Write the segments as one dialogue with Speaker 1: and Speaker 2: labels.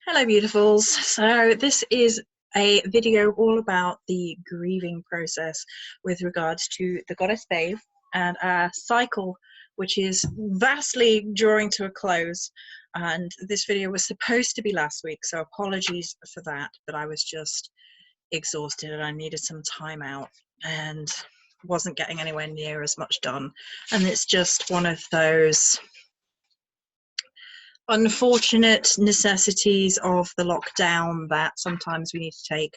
Speaker 1: Hello beautifuls. So this is a video all about the grieving process with regards to the Goddess Badb and a cycle which is vastly drawing to a close, and this video was supposed to be last week, so apologies for that, but I was just exhausted and I needed some time out and wasn't getting anywhere near as much done, and it's just one of those unfortunate necessities of the lockdown that sometimes we need to take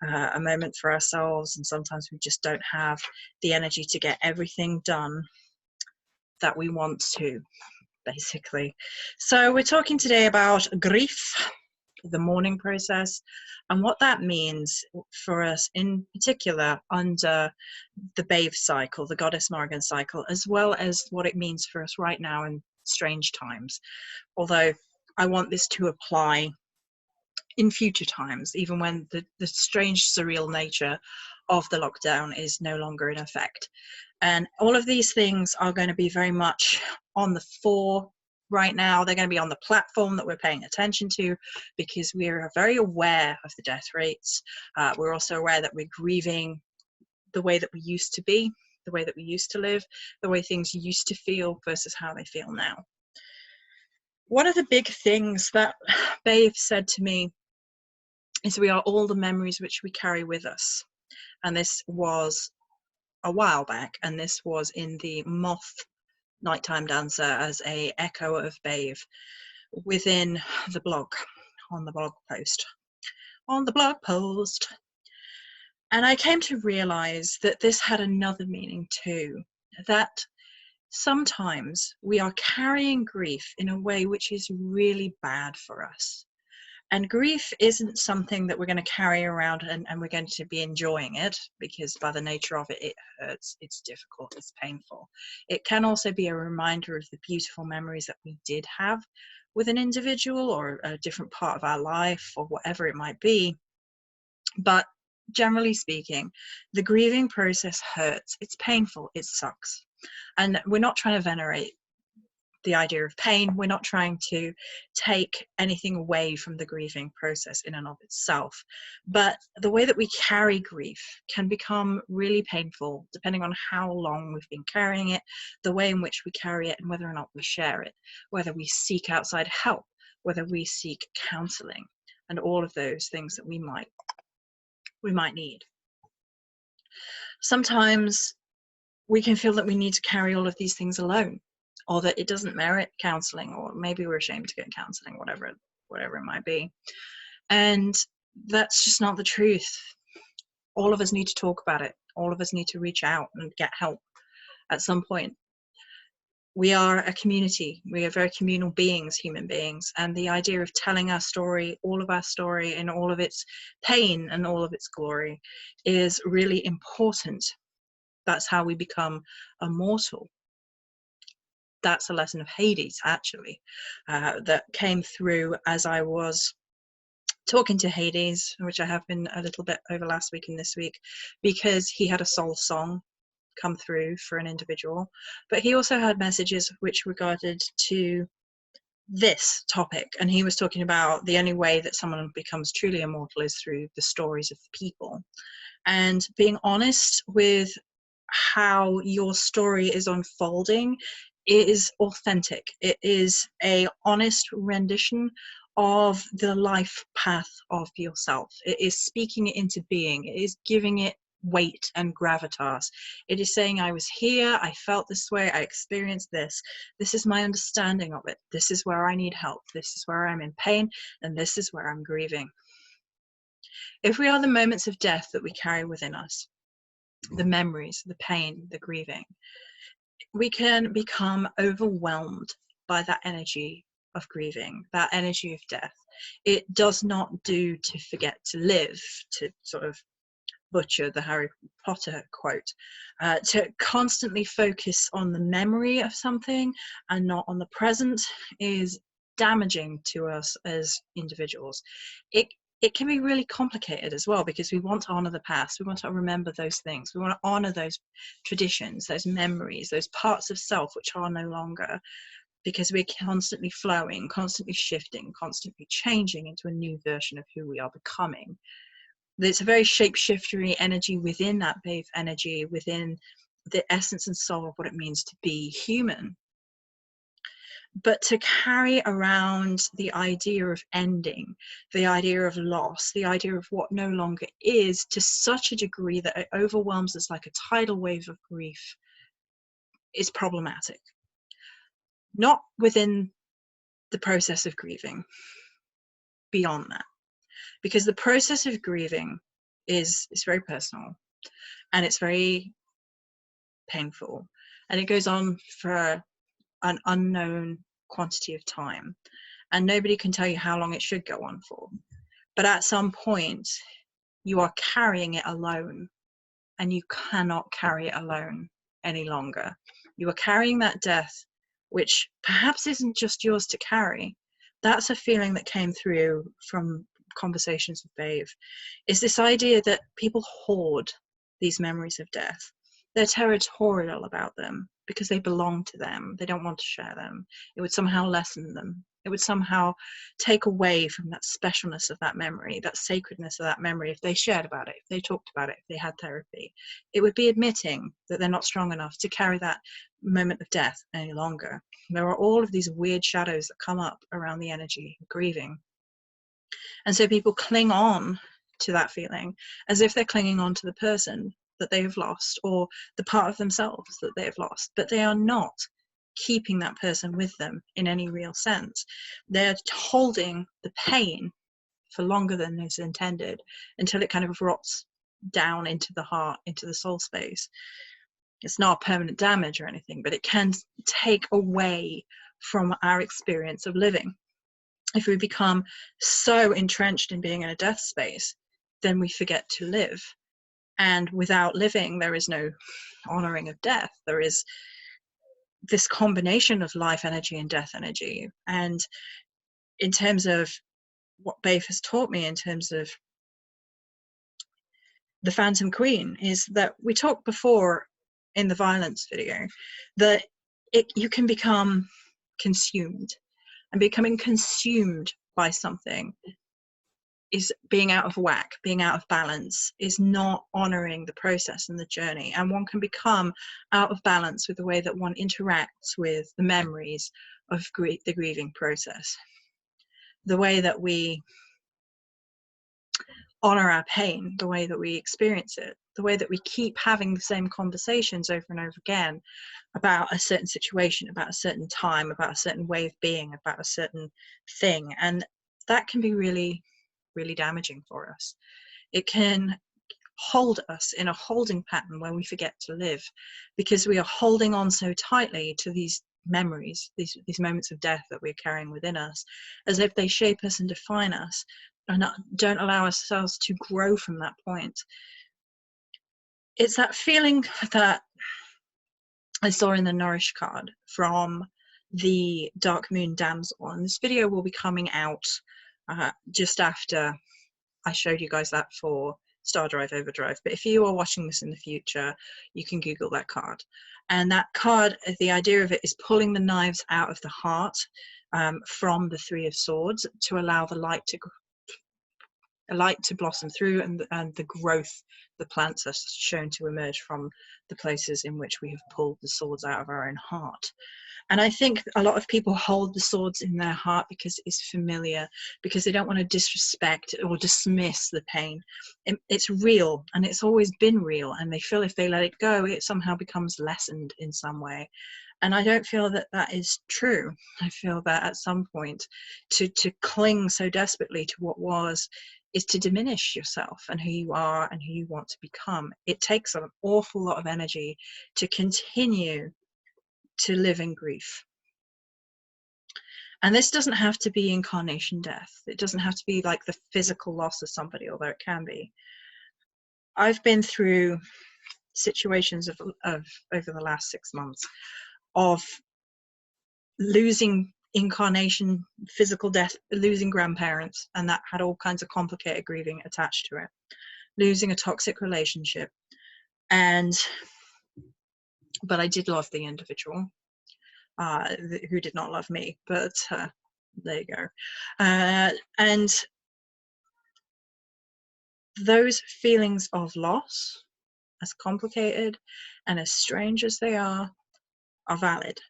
Speaker 1: a moment for ourselves, and sometimes we just don't have the energy to get everything done that we want to, basically. So we're talking today about grief, the mourning process, and what that means for us in particular under the Badb cycle, the Goddess Morrigan cycle, as well as what it means for us right now in strange times. Although I want this to apply in future times, even when the strange, surreal nature of the lockdown is no longer in effect. And all of these things are going to be very much on the fore right now. They're going to be on the platform that we're paying attention to, because we're very aware of the death rates. We're also aware that we're grieving the way that we used to be, the way that we used to live, the way things used to feel versus how they feel now. One of the big things that Badb said to me is we are all the memories which we carry with us. And this was a while back, and this was in the Moth Nighttime Dancer as a echo of Badb within the blog, on the blog post. And I came to realize that this had another meaning too, that sometimes we are carrying grief in a way which is really bad for us. And grief isn't something that we're going to carry around and we're going to be enjoying it, because by the nature of it, it hurts, it's difficult, it's painful. It can also be a reminder of the beautiful memories that we did have with an individual or a different part of our life or whatever it might be. But generally speaking, the grieving process hurts, it's painful, it sucks. And we're not trying to venerate the idea of pain. We're not trying to take anything away from the grieving process in and of itself. But the way that we carry grief can become really painful depending on how long we've been carrying it, the way in which we carry it, and whether or not we share it, whether we seek outside help, whether we seek counseling, and all of those things that we might need. Sometimes we can feel that we need to carry all of these things alone, or that it doesn't merit counseling, or maybe we're ashamed to get counseling, whatever it might be. And that's just not the truth. All of us need to talk about it. All of us need to reach out and get help at some point. We are a community. We are very communal beings, human beings. And the idea of telling our story, all of our story, in all of its pain and all of its glory, is really important. That's how we become immortal. That's a lesson of Hades, actually, that came through as I was talking to Hades, which I have been a little bit over last week and this week, because he had a soul song come through for an individual, but he also had messages which regarded to this topic, and he was talking about the only way that someone becomes truly immortal is through the stories of the people, and being honest with how your story is unfolding. It is authentic. It is a honest rendition of the life path of yourself. It is speaking it into being. It is giving it weight and gravitas. It is saying, I was here, I felt this way, I experienced this. This is my understanding of it. This is where I need help. This is where I'm in pain, and this is where I'm grieving. If we are the moments of death that we carry within us, the memories, the pain, the grieving, we can become overwhelmed by that energy of grieving, that energy of death. It does not do to forget to live, to sort of butcher the Harry Potter quote. To constantly focus on the memory of something and not on the present is damaging to us as individuals. It can be really complicated as well, because we want to honor the past. We want to remember those things. We want to honor those traditions, those memories, those parts of self which are no longer because we're constantly flowing, constantly shifting, constantly changing into a new version of who we are becoming. There's a very shapeshiftery energy within that Badb energy, within the essence and soul of what it means to be human. But to carry around the idea of ending, the idea of loss, the idea of what no longer is, to such a degree that it overwhelms us like a tidal wave of grief, is problematic. Not within the process of grieving, beyond that. Because the process of grieving is very personal, and it's very painful, and it goes on for an unknown quantity of time, and nobody can tell you how long it should go on for. But at some point, you are carrying it alone, and you cannot carry it alone any longer. You are carrying that death, which perhaps isn't just yours to carry. That's a feeling that came through from conversations with Badb, is this idea that people hoard these memories of death. They're territorial about them because they belong to them. They don't want to share them. It would somehow lessen them. It would somehow take away from that specialness of that memory, that sacredness of that memory, if they shared about it, if they talked about it, if they had therapy. It would be admitting that they're not strong enough to carry that moment of death any longer. There are all of these weird shadows that come up around the energy of grieving. And so people cling on to that feeling as if they're clinging on to the person that they have lost, or the part of themselves that they have lost, but they are not keeping that person with them in any real sense. They're holding the pain for longer than is intended, until it kind of rots down into the heart, into the soul space. It's not permanent damage or anything, but it can take away from our experience of living. If we become so entrenched in being in a death space, then we forget to live. And without living, there is no honoring of death. There is this combination of life energy and death energy. And in terms of what Badb has taught me, in terms of the Phantom Queen, is that we talked before in the violence video that you can become consumed, and becoming consumed by something is being out of whack, being out of balance, is not honoring the process and the journey. And one can become out of balance with the way that one interacts with the memories of the grieving process, the way that we honor our pain, the way that we experience it, the way that we keep having the same conversations over and over again about a certain situation, about a certain time, about a certain way of being, about a certain thing. And that can be really, really damaging for us. It can hold us in a holding pattern where we forget to live, because we are holding on so tightly to these memories, these moments of death that we're carrying within us, as if they shape us and define us, and don't allow ourselves to grow from that point. It's that feeling that I saw in the Nourish card from the Dark Moon Damsel, and this video will be coming out just after I showed you guys that for Star Drive Overdrive. But if you are watching this in the future, you can Google that card. And that card, the idea of it is pulling the knives out of the heart from the Three of Swords to allow the light to blossom through, and the growth, the plants are shown to emerge from the places in which we have pulled the swords out of our own heart. And I think a lot of people hold the swords in their heart because it's familiar, because they don't want to disrespect or dismiss the pain. It's real, and it's always been real, and they feel if they let it go, it somehow becomes lessened in some way. And I don't feel that that is true. I feel that at some point, to cling so desperately to what was is to diminish yourself and who you are and who you want to become. It takes an awful lot of energy to continue to live in grief. And this doesn't have to be incarnation death. It doesn't have to be like the physical loss of somebody, although it can be. I've been through situations of over the last 6 months of losing incarnation, physical death, losing grandparents, and that had all kinds of complicated grieving attached to it. Losing a toxic relationship, but I did love the individual. who did not love me, but there you go. And those feelings of loss, as complicated and as strange as they are valid.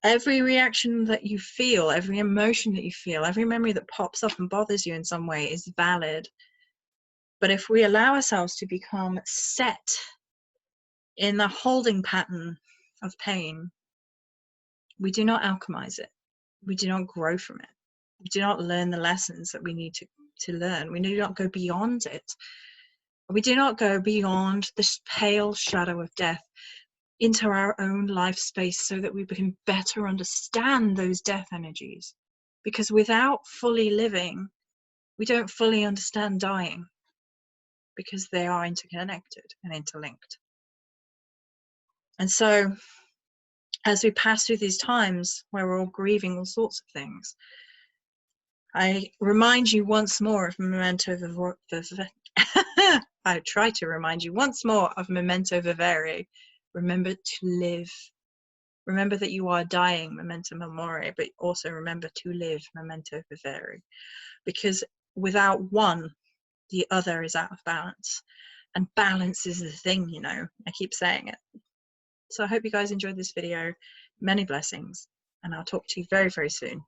Speaker 1: Every reaction that you feel, every emotion that you feel, every memory that pops up and bothers you in some way is valid. But if we allow ourselves to become set in the holding pattern of pain, we do not alchemize it. We do not grow from it. We do not learn the lessons that we need to learn. We do not go beyond it. We do not go beyond this pale shadow of death into our own life space so that we can better understand those death energies. Because without fully living, we don't fully understand dying, because they are interconnected and interlinked. And so, as we pass through these times where we're all grieving all sorts of things, I remind you once more of memento I try to remind you once more of memento vivere. Remember to live. Remember that you are dying, memento mori, but also remember to live, memento vivere. Because without one, the other is out of balance. And balance is the thing, you know. I keep saying it. So I hope you guys enjoyed this video. Many blessings. And I'll talk to you very, very soon.